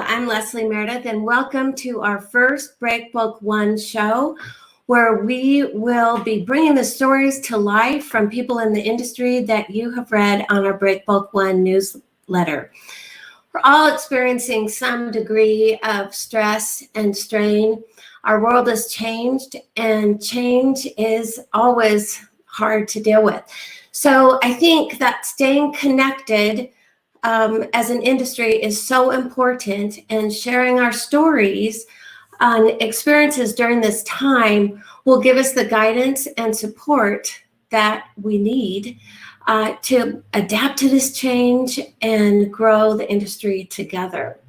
I'm Leslie Meredith, and welcome to our first BreakbulkONE show, where we will be bringing the stories to life from people in the industry that you have read on our BreakbulkONE newsletter. We're all experiencing some degree of stress and strain. Our world has changed, and change is always hard to deal with. So I think that staying connected as an industry is so important, and sharing our stories on experiences during this time will give us the guidance and support that we need to adapt to this change and grow the industry together.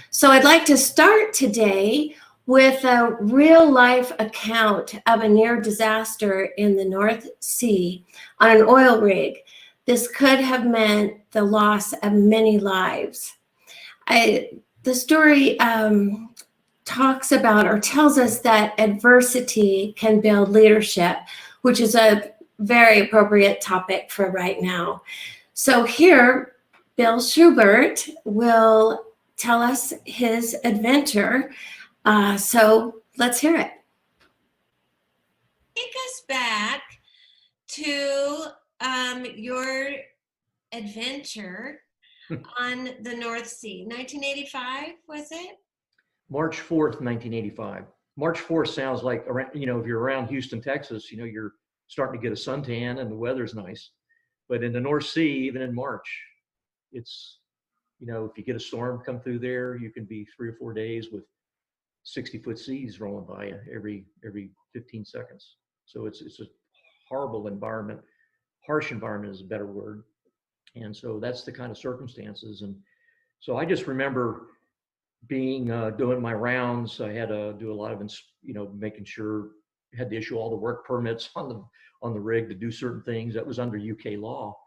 So I'd like to start today with a real life account of a near disaster in the North Sea on an oil rig. This could have meant the loss of many lives. The story talks about or tells us that adversity can build leadership, which is a very appropriate topic for right now. So here, Bill Schubert will tell us his adventure. So let's hear it. Take us back to your adventure on the North Sea. 1985, was it? March 4th, 1985. March 4th sounds like, if you're around Houston, Texas, you're starting to get a suntan and the weather's nice. But in the North Sea, even in March, it's, if you get a storm come through there, you can be 3 or 4 days with 60-foot seas rolling by you every 15 seconds. So it's a horrible environment. Harsh environment is a better word. And so that's the kind of circumstances. And so I just remember being, doing my rounds. I had to do a lot of, making sure I had to issue all the work permits on the rig to do certain things. That was under UK law.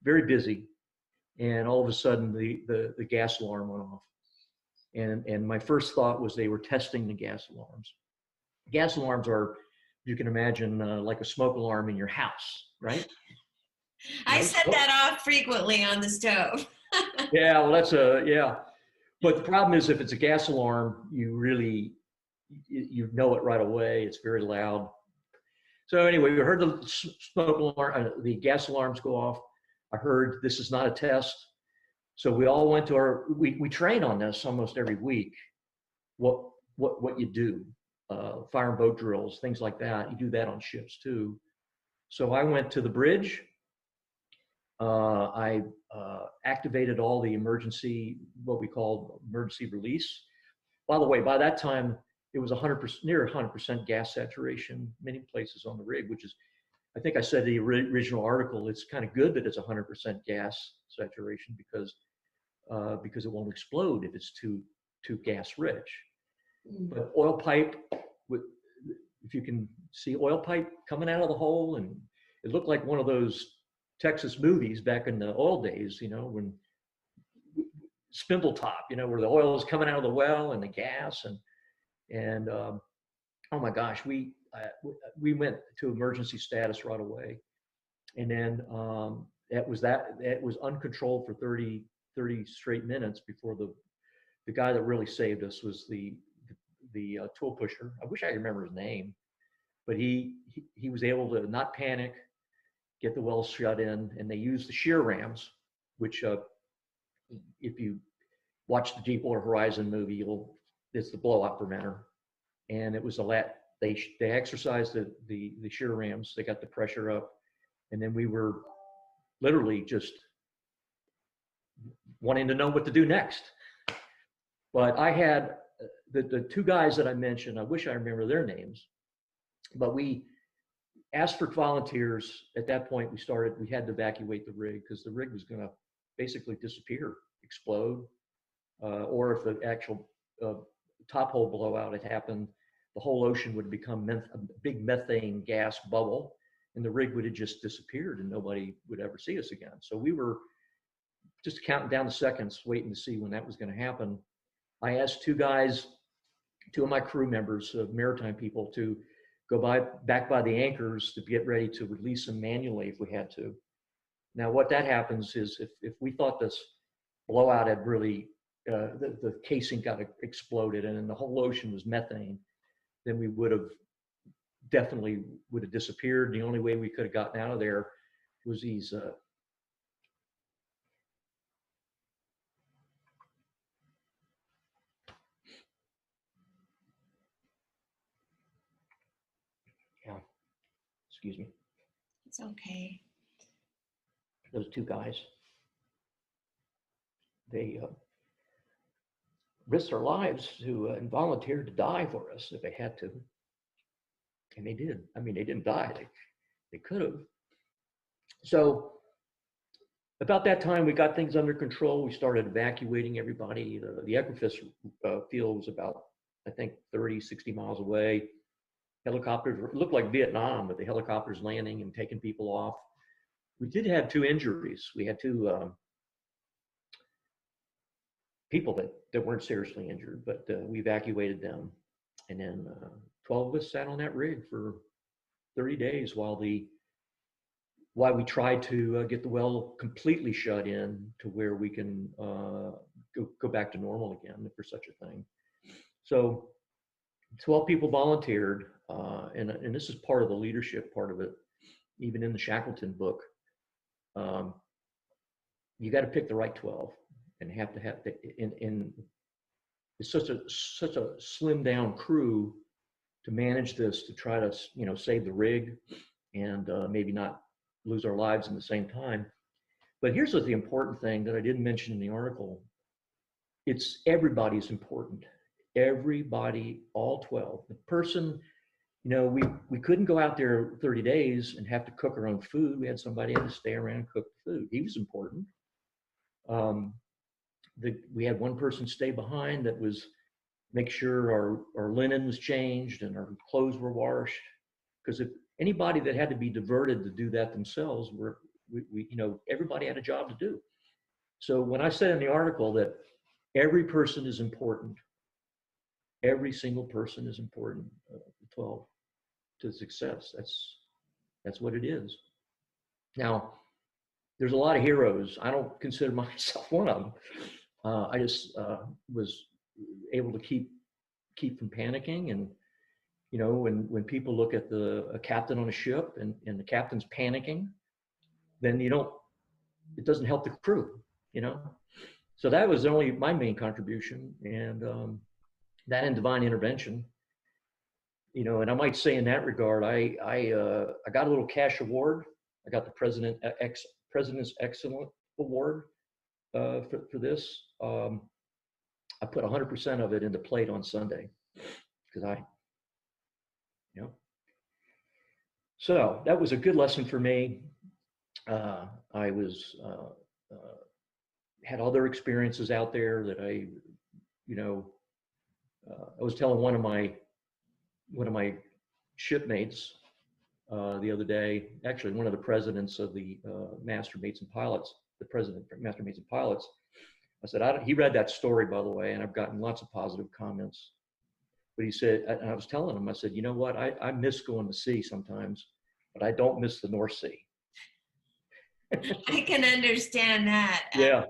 Very busy. And all of a sudden the gas alarm went off. And my first thought was they were testing the gas alarms. Gas alarms are, you can imagine, like a smoke alarm in your house, right? I set that off frequently on the stove. Yeah, well, yeah. But the problem is, if it's a gas alarm, you know it right away. It's very loud. So anyway, we heard the smoke alarm, the gas alarms go off. I heard this is not a test. So we all went to we train on this almost every week. What you do, fire and boat drills, things like that. You do that on ships too. So I went to the bridge. I activated all the what we call emergency release. By the way, by that time, it was near 100% gas saturation, many places on the rig, which is, I think I said in the original article, it's kind of good that it's 100% gas saturation because it won't explode if it's too gas rich. But oil pipe, if you can see oil pipe coming out of the hole, and it looked like one of those Texas movies back in the oil days, when Spindletop, where the oil is coming out of the well and the gas and oh my gosh, we went to emergency status right away. And then it was uncontrolled for 30 straight minutes before the guy that really saved us was the tool pusher. I wish I could remember his name, but he was able to not panic, get the wells shut in, and they used the shear rams, which if you watch the Deepwater Horizon movie, it's the blowout preventer. And it was they exercised the shear rams. They got the pressure up, and then we were literally just wanting to know what to do next. But I had the two guys that I mentioned. I wish I remember their names, but we asked for volunteers. At that point, we had to evacuate the rig because the rig was going to basically disappear, explode, or if the actual top hole blowout had happened, the whole ocean would become a big methane gas bubble, and the rig would have just disappeared and nobody would ever see us again. So we were just counting down the seconds, waiting to see when that was going to happen. I asked two of my crew members, Maritime people, to go back by the anchors to get ready to release them manually if we had to. Now, what that happens is if we thought this blowout had really the casing got exploded and then the whole ocean was methane, then we would have definitely would have disappeared. The only way we could have gotten out of there was these excuse me, It's okay. those two guys, they risked their lives to and volunteered to die for us if they had to, and they did. I mean, they didn't die, they could have. So about that time, we got things under control. We started evacuating everybody. The Equifax field was about, I think, 30, 60 miles away. Helicopters looked like Vietnam, but the helicopters landing and taking people off. We did have 2 injuries. We had 2 people that weren't seriously injured, but we evacuated them. And then 12 of us sat on that rig for 30 days while we tried to get the well completely shut in to where we can go back to normal again, for such a thing. So 12 people volunteered, and this is part of the leadership part of it, even in the Shackleton book. You got to pick the right 12, and have to have in it's such a slim down crew to manage this, to try to save the rig and maybe not lose our lives in the same time. But here's what the important thing that I didn't mention in the article: it's everybody's important. Everybody, all 12. The person, we couldn't go out there 30 days and have to cook our own food. We had somebody had to stay around and cook the food. He was important. We had one person stay behind that was make sure our linen was changed and our clothes were washed. Because if anybody that had to be diverted to do that themselves, everybody had a job to do. So when I said in the article that every person is important, every single person is important, 12, to success. That's what it is. Now, there's a lot of heroes. I don't consider myself one of them. I just was able to keep from panicking. And when people look at a captain on a ship and the captain's panicking, then it doesn't help the crew. So that was only my main contribution, and that and divine intervention. And I might say in that regard, I got a little cash award. I got the President's Excellent Award for this. I put 100% of it into plate on Sunday because so that was a good lesson for me. I was had other experiences out there that I was telling one of my shipmates the other day, actually one of the presidents of the Master Mates and Pilots, the president of Master Mates and Pilots. I said, he read that story, by the way, and I've gotten lots of positive comments. But he said, and I was telling him, I said, you know what, I miss going to sea sometimes, but I don't miss the North Sea. I can understand that. Yeah.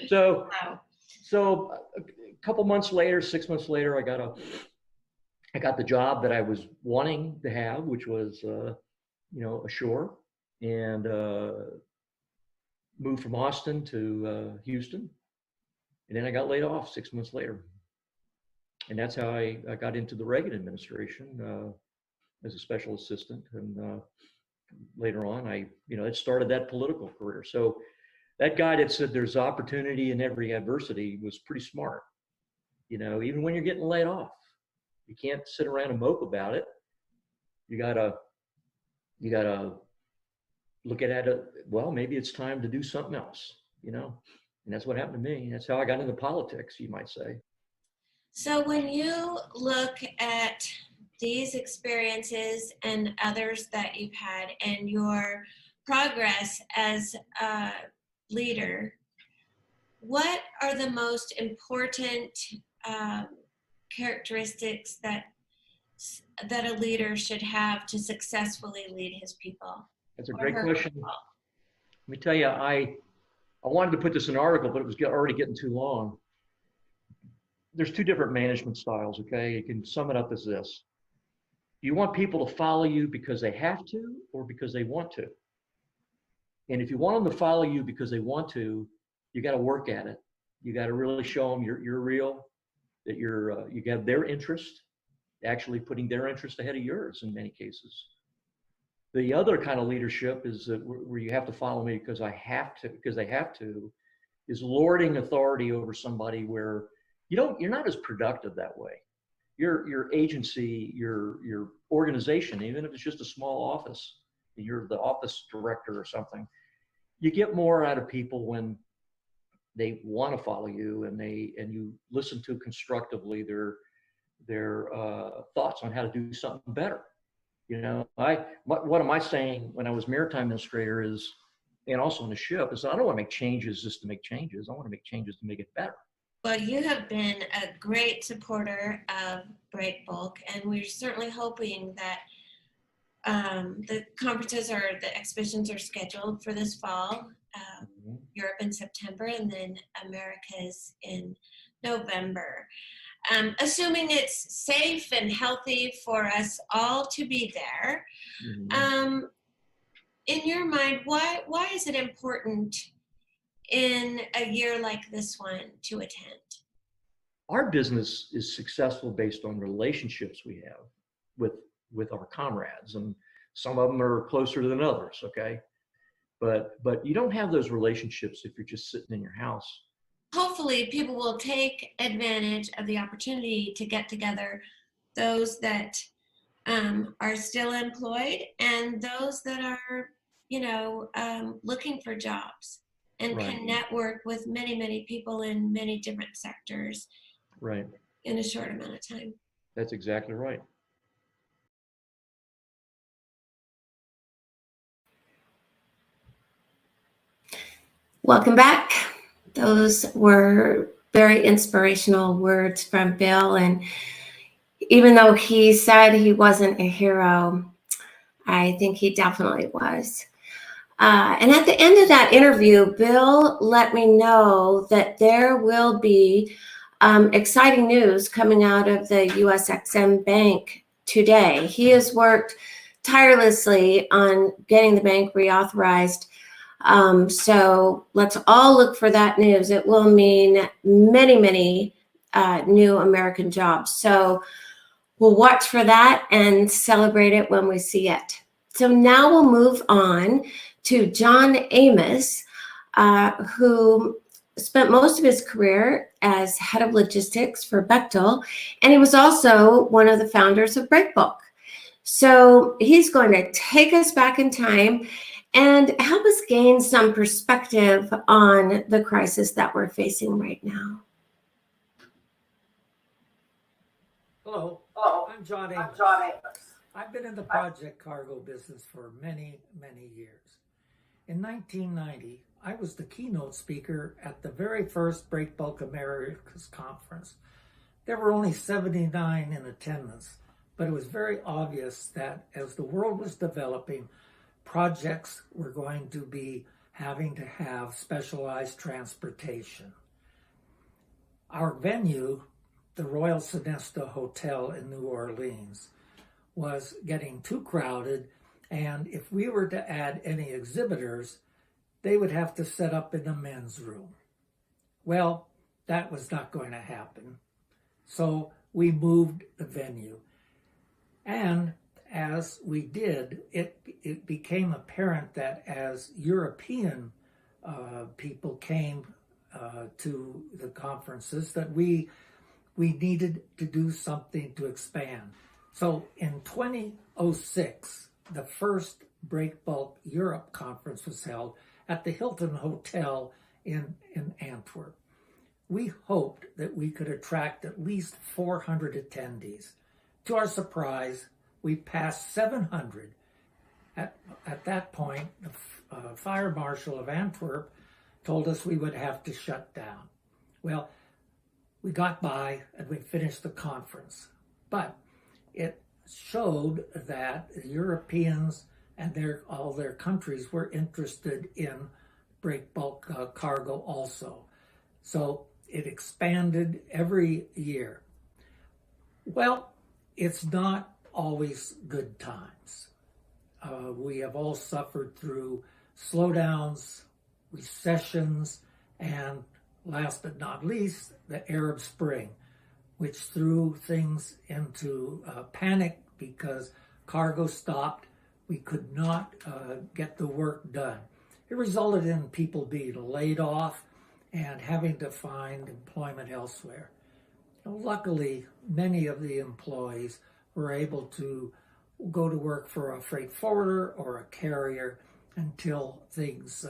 So, Wow. so a couple months later, 6 months later, I got the job that I was wanting to have, which was, ashore, and moved from Austin to Houston. And then I got laid off 6 months later. And that's how I got into the Reagan administration as a special assistant. And later on, it started that political career. So that guy that said there's opportunity in every adversity was pretty smart. Even when you're getting laid off, you can't sit around and mope about it. You gotta look at it. Well, maybe it's time to do something else, and that's what happened to me. That's how I got into politics, you might say. So when you look at these experiences and others that you've had and your progress as a leader, what are the most important characteristics that a leader should have to successfully lead his people? That's a great question. Let me tell you, I wanted to put this in an article, but it was already getting too long. there's two different management styles, okay? You can sum it up as this. You want people to follow you because they have to or because they want to. And if you want them to follow you because they want to, you got to work at it. You got to really show them you're real, that you got their interest, actually putting their interest ahead of yours in many cases. The other kind of leadership is that where you have to follow me because I have to, because they have to, is lording authority over somebody where you're not as productive that way. Your agency, your organization, even if it's just a small office, you're the office director or something, you get more out of people when they want to follow you and you listen to constructively their thoughts on how to do something better. What am I saying when I was maritime administrator is, and also on the ship, is I don't want to make changes just to make changes. I want to make changes to make it better. Well, you have been a great supporter of Breakbulk, and we're certainly hoping that the conferences or the exhibitions are scheduled for this fall, Europe in September, and then Americas in November. Assuming it's safe and healthy for us all to be there. In your mind, why is it important in a year like this one to attend? Our business is successful based on relationships we have with our comrades, and some of them are closer than others, okay? But you don't have those relationships if you're just sitting in your house. Hopefully people will take advantage of the opportunity to get together, those that are still employed and those that are, looking for jobs, and Right. can network with many, many people in many different sectors Right. in a short amount of time. That's exactly right. Welcome back. Those were very inspirational words from Bill. And even though he said he wasn't a hero, I think he definitely was. And at the end of that interview, Bill let me know that there will be exciting news coming out of the USXM Bank today. He has worked tirelessly on getting the bank reauthorized. So let's all look for that news. It will mean many, many new American jobs. So we'll watch for that and celebrate it when we see it. So now we'll move on to John Amos, who spent most of his career as head of logistics for Bechtel, and he was also one of the founders of Breakbulk. So he's going to take us back in time and help us gain some perspective on the crisis that we're facing right now. Hello, I'm John Amos. I've been in the project cargo business for many, many years. In 1990, I was the keynote speaker at the very first Breakbulk Americas conference. There were only 79 in attendance, but it was very obvious that as the world was developing, projects were going to be having to have specialized transportation. Our venue, the Royal Sonesta Hotel in New Orleans, was getting too crowded, and if we were to add any exhibitors, they would have to set up in the men's room. Well, that was not going to happen. So we moved the venue. And as we did, it became apparent that as European people came to the conferences, that we needed to do something to expand. So in 2006, the first Breakbulk Europe conference was held at the Hilton Hotel in Antwerp. We hoped that we could attract at least 400 attendees. To our surprise, we passed 700. At that point, the fire marshal of Antwerp told us we would have to shut down. Well, we got by and we finished the conference. But it showed that Europeans and all their countries were interested in breakbulk cargo also. So it expanded every year. Well, it's not always good times. We have all suffered through slowdowns, recessions, and last but not least, the Arab Spring, which threw things into panic because cargo stopped. We could not get the work done. It resulted in people being laid off and having to find employment elsewhere. Luckily, many of the employees were able to go to work for a freight forwarder or a carrier until things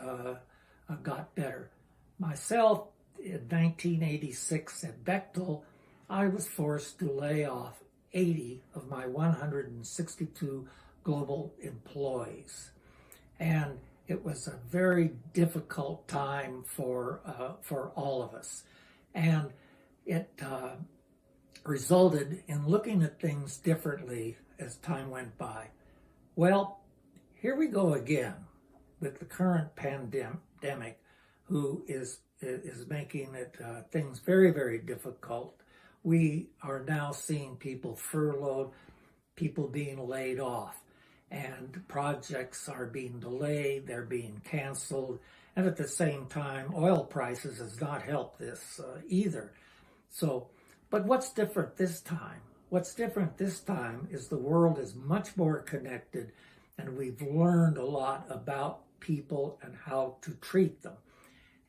got better. Myself, in 1986 at Bechtel, I was forced to lay off 80 of my 162 global employees. And it was a very difficult time for all of us. And it resulted in looking at things differently as time went by. Well, here we go again with the current pandemic, who is making it things very, very difficult. We are now seeing people furloughed, people being laid off, and projects are being delayed, they're being canceled, and at the same time, oil prices has not helped this either. So, but what's different this time? What's different this time is the world is much more connected, and we've learned a lot about people and how to treat them.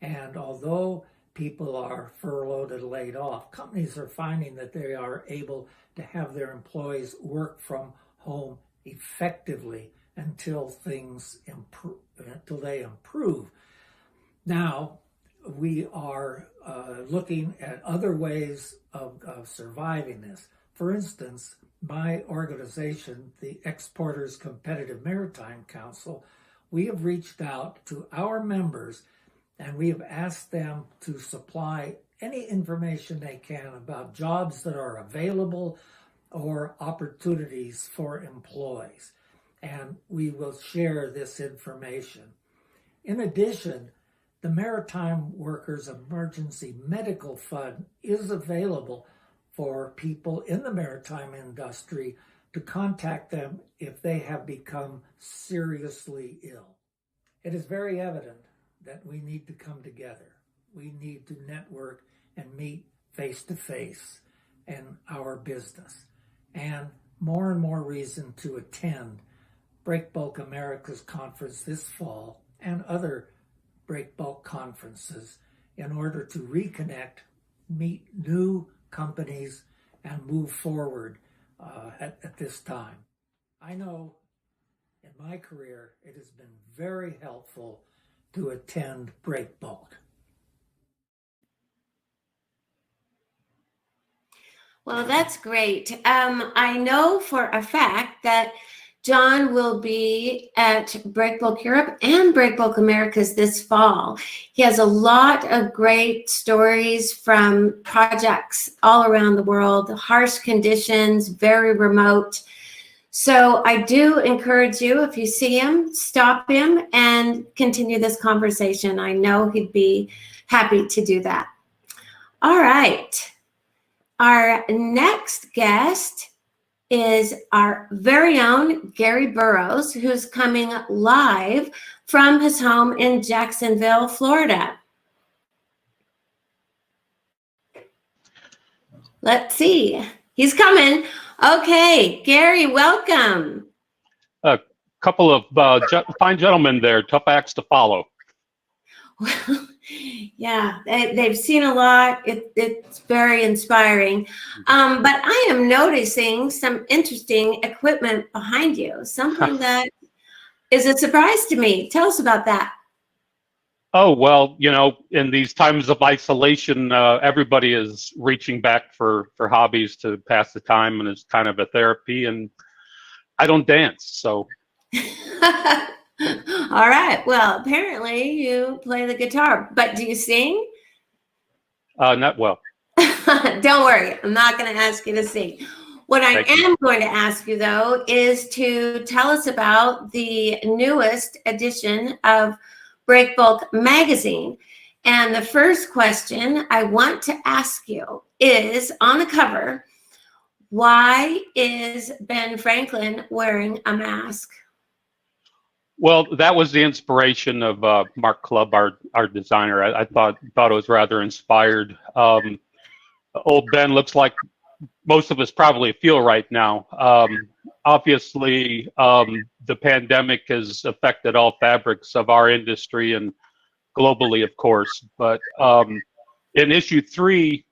And although people are furloughed and laid off, companies are finding that they are able to have their employees work from home effectively until things improve, until they improve. Now, we are looking at other ways of surviving this. For instance, my organization, the Exporters Competitive Maritime Council, we have reached out to our members and we have asked them to supply any information they can about jobs that are available or opportunities for employees. And we will share this information. In addition, the Maritime Workers Emergency Medical Fund is available for people in the maritime industry to contact them if they have become seriously ill. It is very evident that we need to come together. We need to network and meet face to face in our business. And more reason to attend Breakbulk Americas conference this fall and other Breakbulk conferences in order to reconnect, meet new companies, and move forward at this time. I know in my career it has been very helpful to attend Breakbulk. Well, that's great. I know for a fact that John will be at Breakbulk Europe and Breakbulk Americas this fall. He has a lot of great stories from projects all around the world, harsh conditions, very remote. So I do encourage you, if you see him, stop him and continue this conversation. I know he'd be happy to do that. All right. Our next guest is our very own Gary Burrows, who's coming live from his home in Jacksonville, Florida. Let's see. He's coming. Okay, Gary, welcome. A couple of fine gentlemen there, tough acts to follow. Well, yeah, they've seen a lot. It's very inspiring. But I am noticing some interesting equipment behind you, something that is a surprise to me. Tell us about that. Oh, well, you know, in these times of isolation, everybody is reaching back for hobbies to pass the time, and it's kind of a therapy, and I don't dance, so. All right. Well, apparently you play the guitar, but do you sing? Not well. Don't worry. I'm not going to ask you to sing. What I am going to ask you, though, is to tell us about the newest edition of Breakbulk magazine. And the first question I want to ask you is, on the cover, why is Ben Franklin wearing a mask? Well, that was the inspiration of Mark Clubb, our designer. I thought it was rather inspired. Old Ben looks like most of us probably feel right now. Obviously, the pandemic has affected all fabrics of our industry and globally, of course. But in issue 3,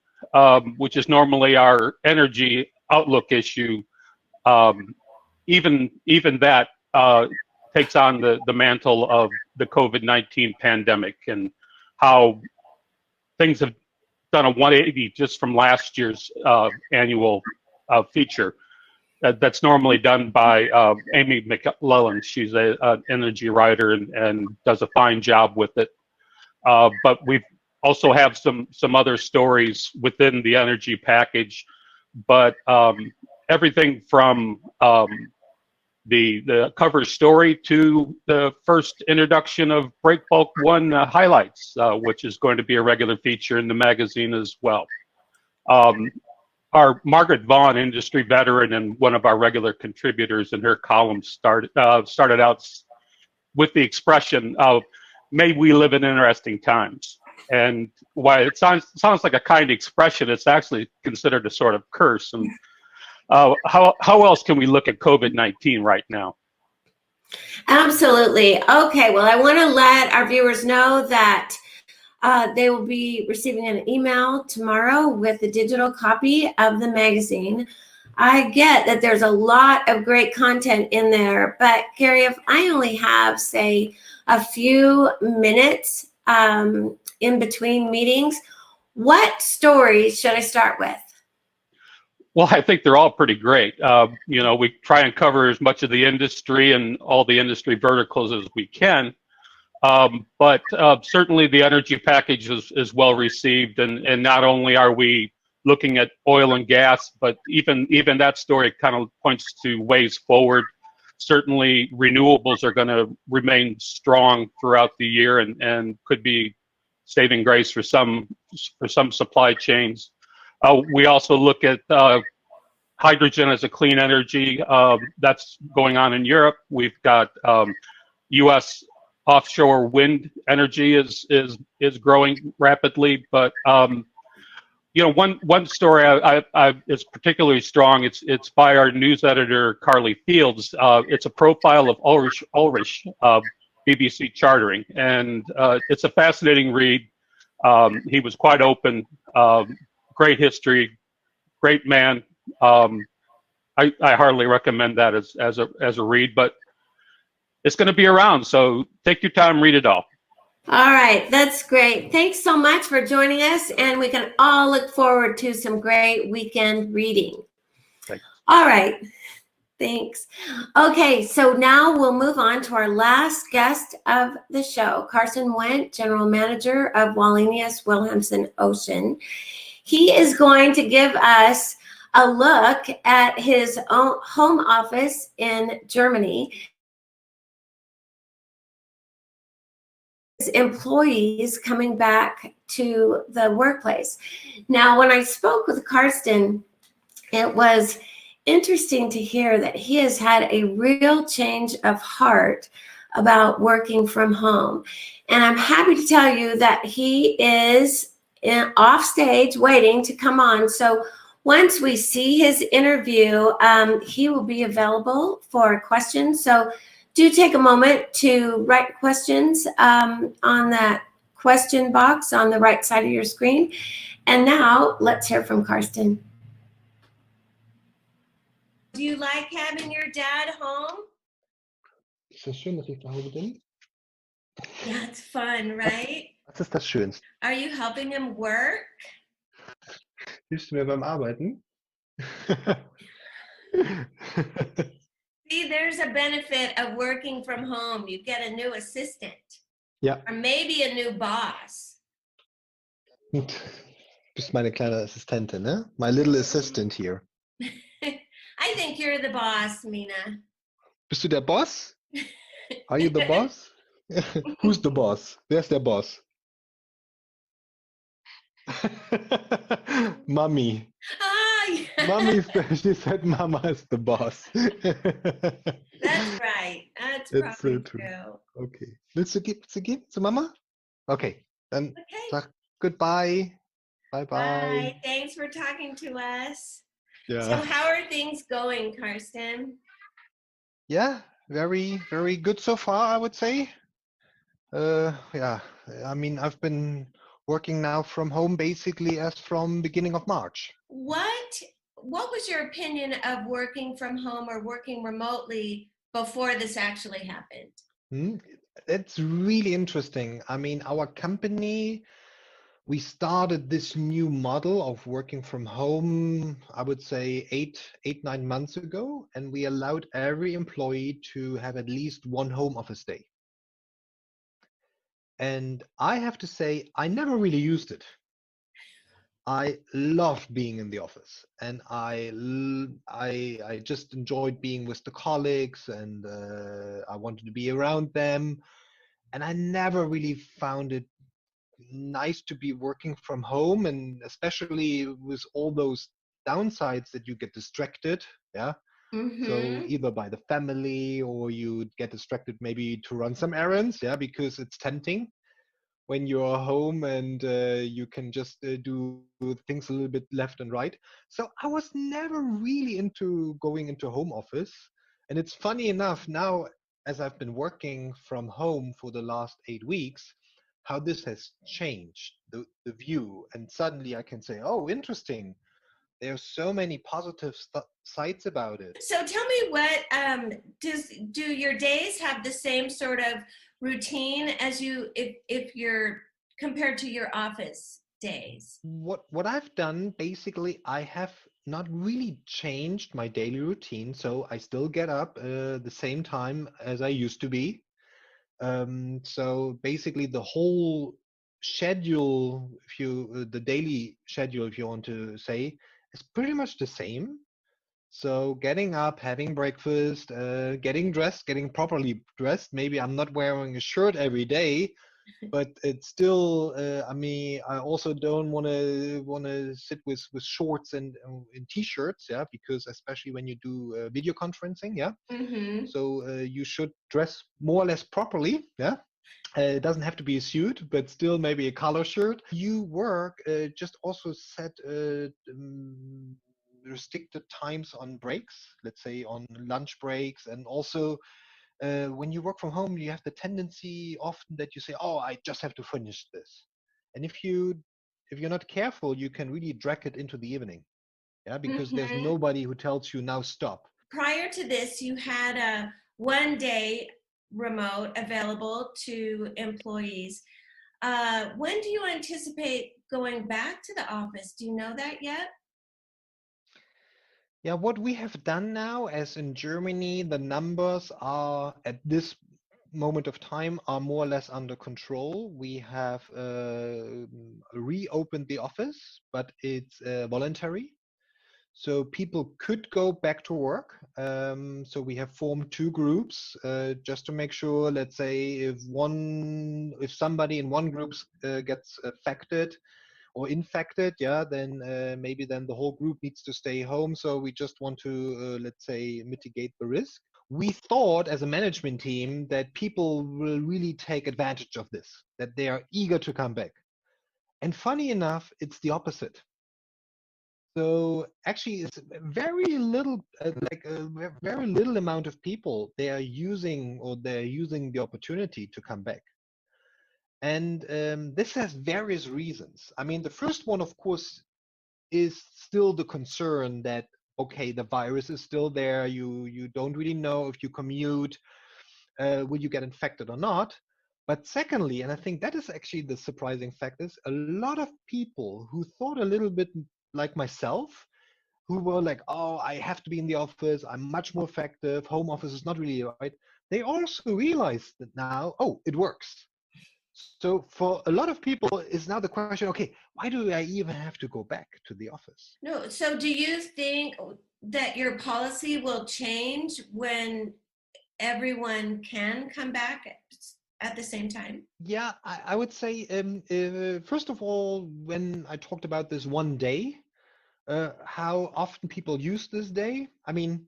which is normally our energy outlook issue, even that takes on the mantle of the COVID-19 pandemic and how things have done a 180 just from last year's annual feature. That's normally done by Amy McLellan. She's an energy writer and does a fine job with it. But we also have some other stories within the energy package, but everything from the cover story to the first introduction of BreakbulkONE highlights, which is going to be a regular feature in the magazine as well. Our Margaret Vaughn, industry veteran and one of our regular contributors in her column, started out with the expression of, "May we live in interesting times." And while it sounds like a kind expression, it's actually considered a sort of curse. And how else can we look at COVID-19 right now? Absolutely. Okay, well, I want to let our viewers know that they will be receiving an email tomorrow with a digital copy of the magazine. I get that there's a lot of great content in there, but Gary, if I only have, say, a few minutes in between meetings, what stories should I start with? Well, I think they're all pretty great. We try and cover as much of the industry and all the industry verticals as we can. But certainly the energy package is well received, and not only are we looking at oil and gas, but even that story kind of points to ways forward. Certainly renewables are going to remain strong throughout the year and could be saving grace for some supply chains. We also look at hydrogen as a clean energy. That's going on in Europe. We've got U.S. offshore wind energy is growing rapidly, but one story I is particularly strong. It's by our news editor Carly Fields. It's a profile of Ulrich, BBC Chartering, and it's a fascinating read. He was quite open, great history, great man. I hardly recommend that as a read, but it's going to be around, so take your time, read it all. All right, that's great. Thanks so much for joining us, and we can all look forward to some great weekend reading. Thanks. All right, thanks. Okay, so now we'll move on to our last guest of the show, Carson Wendt, General Manager of Wallenius Wilhelmsen Ocean. He is going to give us a look at his own home office in Germany. Employees coming back to the workplace. Now, when I spoke with Karsten, it was interesting to hear that he has had a real change of heart about working from home. And I'm happy to tell you that he is off stage waiting to come on. So once we see his interview, he will be available for questions. So do take a moment to write questions on that question box on the right side of your screen. And now let's hear from Karsten. Do you like having your dad home? Ist das schön, dass ich zu Hause bin? Yeah, it's fun, right? Was ist das Schönste? Are you helping him work? Hilfst du mir beim Arbeiten? See, there's a benefit of working from home. You get a new assistant. Ja. Or maybe a new boss. Du bist meine kleine Assistentin, ne? My little assistant here. I think you're the boss, Mina. Bist du der Boss? Are you the boss? Who's the boss? Wer ist der Boss? Mummy. Ah, yeah. Mummy, she said Mama is the boss. That's right. That's It's so probably true. true. Okay. Willst du geben zu Mama? Okay. Dann Okay. sag goodbye. Bye bye. Bye. Thanks for talking to us. So Yeah. how are things going, Karsten? Yeah, very, very good so far, I would say. Yeah, I mean, I've been working now from home basically as from beginning of March. What was your opinion of working from home or working remotely before this actually happened? It's really interesting. I mean, our company, we started this new model of working from home, I would say 9 months ago, and we allowed every employee to have at least one home office day. And I have to say, I never really used it. I love being in the office, and I just enjoyed being with the colleagues, and I wanted to be around them. And I never really found it nice to be working from home, and especially with all those downsides that you get distracted. Yeah. So Mm-hmm. either by the family, or you get distracted maybe to run some errands. Yeah, because it's tempting when you're home, and you can just do things a little bit left and right. So I was never really into going into home office. And it's funny enough now, as I've been working from home for the last 8 weeks, how this has changed the view. And suddenly I can say, oh, interesting. There's so many positive sides about it. So tell me, what do your days have the same sort of routine as you if you're compared to your office days? What I've done, basically, I have not really changed my daily routine. So I still get up the same time as I used to be. So basically, the whole schedule, if you the daily schedule, if you want to say, is pretty much the same. So getting up, having breakfast, getting dressed, getting properly dressed. Maybe I'm not wearing a shirt every day, but it's still. I mean, I also don't want to sit with shorts and in t-shirts, yeah, because especially when you do video conferencing, yeah. Mm-hmm. So you should dress more or less properly, yeah. It doesn't have to be a suit, but still maybe a color shirt. You work, just also set restricted times on breaks, let's say on lunch breaks. And also when you work from home, you have the tendency often that you say, oh, I just have to finish this. And if you're not careful, you can really drag it into the evening, yeah, because there's Mm-hmm. nobody who tells you now stop. Prior to this, you had a 1 day remote available to employees. When do you anticipate going back to the office? Do you know that yet? Yeah, what we have done now, as in Germany, the numbers are at this moment of time are more or less under control. We have reopened the office, but it's voluntary. So people could go back to work. So we have formed two groups just to make sure. Let's say if somebody in one group gets affected or infected, yeah, then maybe then the whole group needs to stay home. So we just want to let's say mitigate the risk. We thought as a management team that people will really take advantage of this, that they are eager to come back. And funny enough, it's the opposite. So actually, it's very little, very little amount of people they are using the opportunity to come back. And this has various reasons. I mean, the first one, of course, is still the concern that, okay, the virus is still there. You don't really know if you commute, will you get infected or not. But secondly, and I think that is actually the surprising fact, is a lot of people who thought a little bit like myself, who were like, oh, I have to be in the office, I'm much more effective, home office is not really right. They also realized that now, oh, it works. So for a lot of people, is now the question, okay, why do I even have to go back to the office? No. So do you think that your policy will change when everyone can come back at the same time? Yeah, I would say, first of all, when I talked about this one day, how often people use this day, I mean,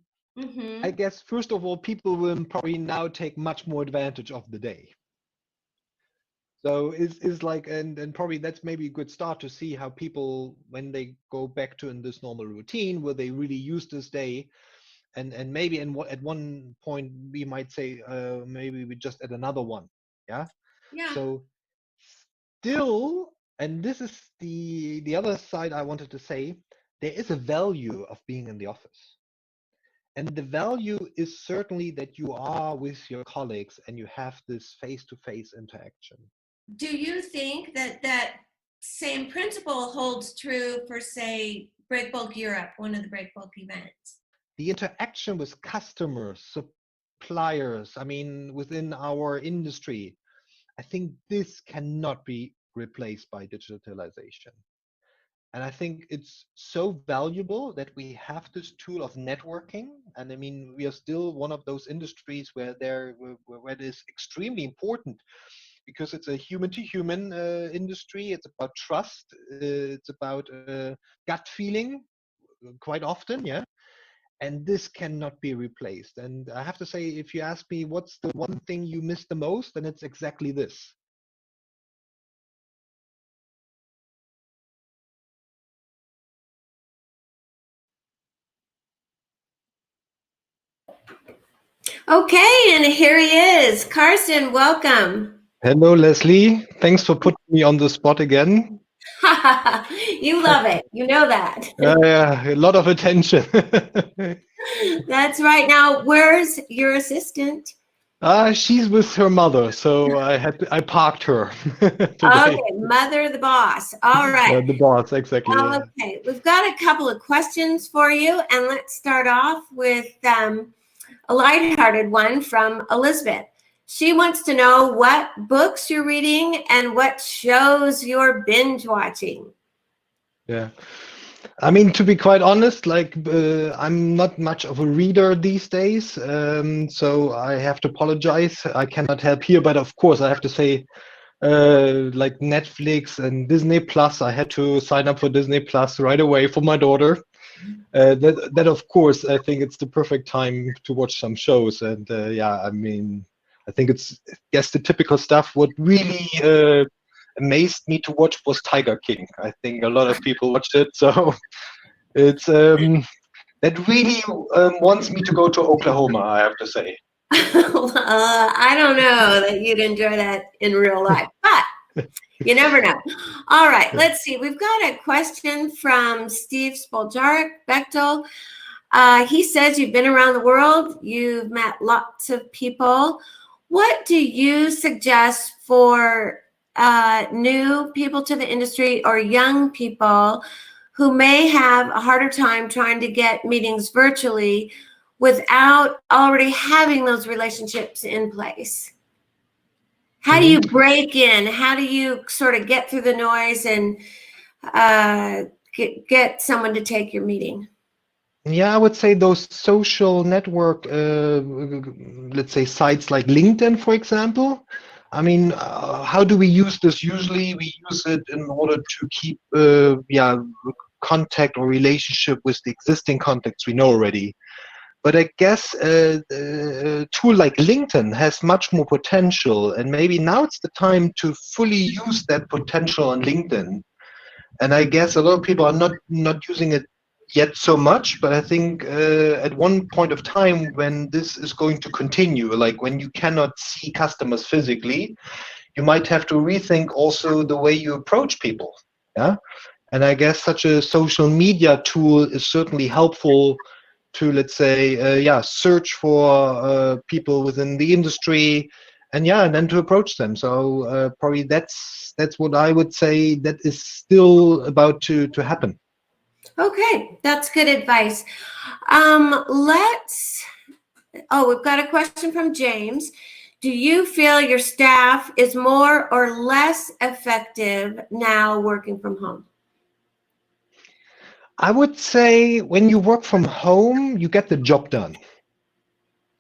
I guess, first of all, people will probably now take much more advantage of the day. So it's like, and probably that's maybe a good start to see how people, when they go back to in this normal routine, will they really use this day? And maybe at one point we might say, maybe we just add another one. Yeah. Yeah. So still, and this is the other side I wanted to say, there is a value of being in the office. And the value is certainly that you are with your colleagues and you have this face-to-face interaction. Do you think that that same principle holds true for, say, Breakbulk Europe, one of the Breakbulk events? The interaction with customers, suppliers, I mean, within our industry, I think this cannot be replaced by digitalization. And I think it's so valuable that we have this tool of networking. And I mean, we are still one of those industries where it is extremely important, because it's a human-to-human industry. It's about trust. It's about gut feeling quite often, yeah. And this cannot be replaced. And I have to say, if you ask me what's the one thing you miss the most, then it's exactly this. Okay, and here he is. Carsten, welcome. Hello, Leslie. Thanks for putting me on the spot again. You love it. You know that. Yeah, a lot of attention. That's right. Now, where's your assistant? She's with her mother, so I parked her today. Okay, mother the boss. All right. The boss, exactly. Yeah. Okay, we've got a couple of questions for you, and let's start off with a lighthearted one from Elizabeth. She wants to know what books you're reading and what shows you're binge watching. Yeah. I mean, to be quite honest, like I'm not much of a reader these days, so I have to apologize. I cannot help here, but of course I have to say, like Netflix and Disney Plus, I had to sign up for Disney Plus right away for my daughter. That of course, I think it's the perfect time to watch some shows, and yeah, I mean, I think it's, I guess, the typical stuff. What really amazed me to watch was Tiger King. I think a lot of people watched it, so it's that really wants me to go to Oklahoma, I have to say. I don't know that you'd enjoy that in real life, but you never know. All right, let's see. We've got a question from Steve Spoljarek, Bechtel. He says you've been around the world. You've met lots of people. What do you suggest for new people to the industry or young people who may have a harder time trying to get meetings virtually without already having those relationships in place? How do you break in? How do you sort of get through the noise and get someone to take your meeting? Yeah, I would say those social network, let's say sites like LinkedIn, for example. I mean, how do we use this? Usually we use it in order to keep contact or relationship with the existing contacts we know already. But I guess a tool like LinkedIn has much more potential, and maybe now it's the time to fully use that potential on LinkedIn. And I guess a lot of people are not using it yet so much, but I think at one point of time when this is going to continue, like when you cannot see customers physically, you might have to rethink also the way you approach people. Yeah, and I guess such a social media tool is certainly helpful to, let's say, search for people within the industry, and then to approach them. So probably that's what I would say that is still about to happen. Okay, that's good advice. We've got a question from James. Do you feel your staff is more or less effective now working from home? I would say when you work from home, you get the job done.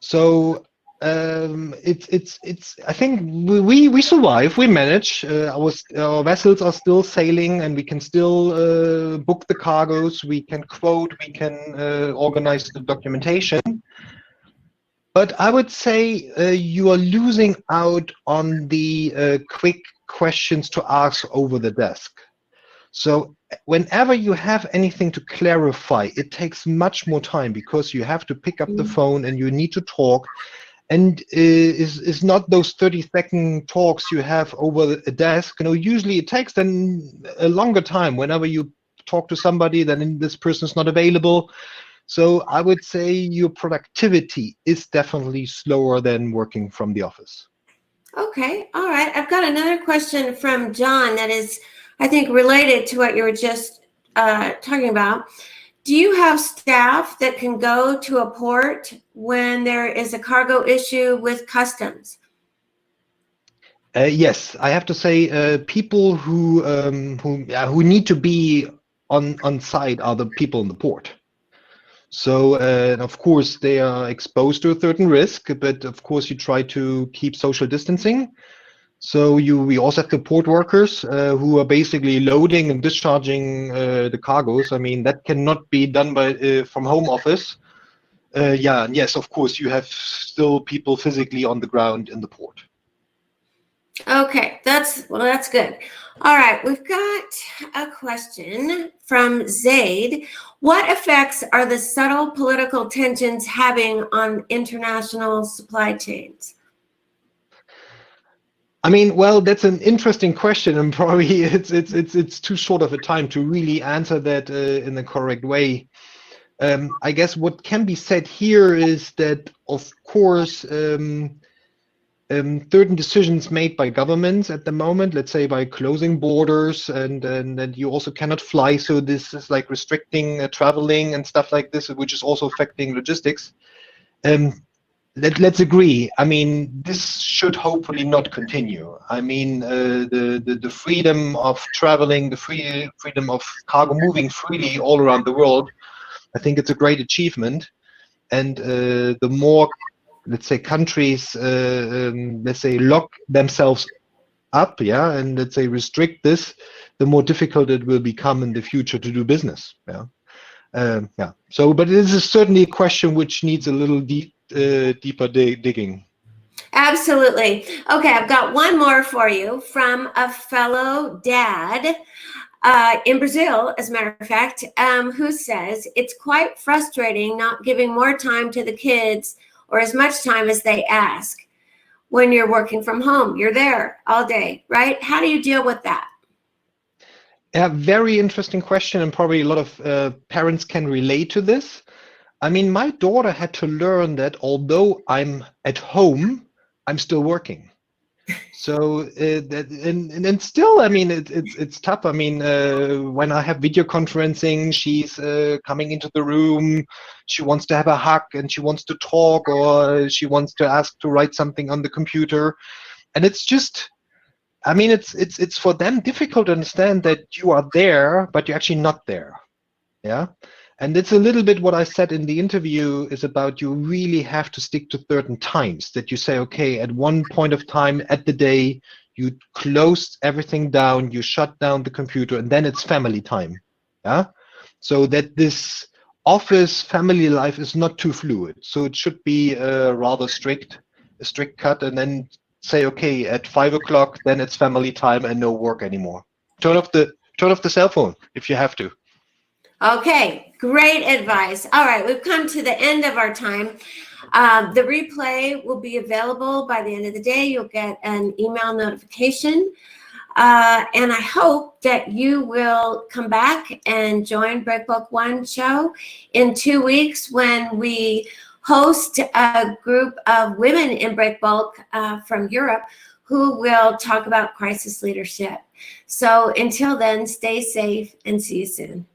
So it's. I think we survive. We manage. Our vessels are still sailing, and we can still book the cargoes. We can quote. We can organize the documentation. But I would say you are losing out on the quick questions to ask over the desk. So whenever you have anything to clarify, it takes much more time because you have to pick up the phone and you need to talk. And is not those 30-second talks you have over a desk. Usually it takes then a longer time. Whenever you talk to somebody, then this person is not available. So I would say your productivity is definitely slower than working from the office. Okay, all right. I've got another question from John that is, I think, related to what you were just talking about. Do you have staff that can go to a port when there is a cargo issue with customs? Yes, I have to say, people who need to be on site are the people in the port. So, of course, they are exposed to a certain risk, but of course, you try to keep social distancing. So we also have the port workers who are basically loading and discharging the cargoes. I mean, that cannot be done by from home office. Yeah, and yes, of course, you have still people physically on the ground in the port. Okay, that's good. All right, we've got a question from Zaid. What effects are the subtle political tensions having on international supply chains? I mean, well, that's an interesting question, and probably it's too short of a time to really answer that in the correct way. I guess what can be said here is that, of course, certain decisions made by governments at the moment, let's say by closing borders, and you also cannot fly, so this is like restricting traveling and stuff like this, which is also affecting logistics. Let's agree. I mean, this should hopefully not continue. I mean, the freedom of traveling, the freedom of cargo moving freely all around the world, I think it's a great achievement. And the more, let's say, countries, let's say, lock themselves up, yeah, and let's say restrict this, the more difficult it will become in the future to do business. Yeah. Yeah. So, but this is certainly a question which needs a little deeper digging. Absolutely. Okay, I've got one more for you from a fellow dad in Brazil, as a matter of fact, who says it's quite frustrating not giving more time to the kids or as much time as they ask when you're working from home. You're there all day, right? How do you deal with that? Yeah, very interesting question, and probably a lot of parents can relate to this. I mean, my daughter had to learn that although I'm at home, I'm still working. So and still, I mean, it's tough. I mean, when I have video conferencing, she's coming into the room. She wants to have a hug, and she wants to talk, or she wants to ask to write something on the computer, and it's just. I mean, it's for them difficult to understand that you are there, but you're actually not there. Yeah. And it's a little bit what I said in the interview is about you really have to stick to certain times that you say, okay, at one point of time at the day, you close everything down, you shut down the computer, and then it's family time. Yeah. So that this office family life is not too fluid. So it should be rather a strict cut, and then say, okay, at 5 o'clock, then it's family time and no work anymore. Turn off the cell phone if you have to. Okay, great advice. All right, we've come to the end of our time. The replay will be available by the end of the day. You'll get an email notification. And I hope that you will come back and join BreakbulkONE show in 2 weeks when we host a group of women in Breakbulk from Europe who will talk about crisis leadership. So until then, stay safe and see you soon.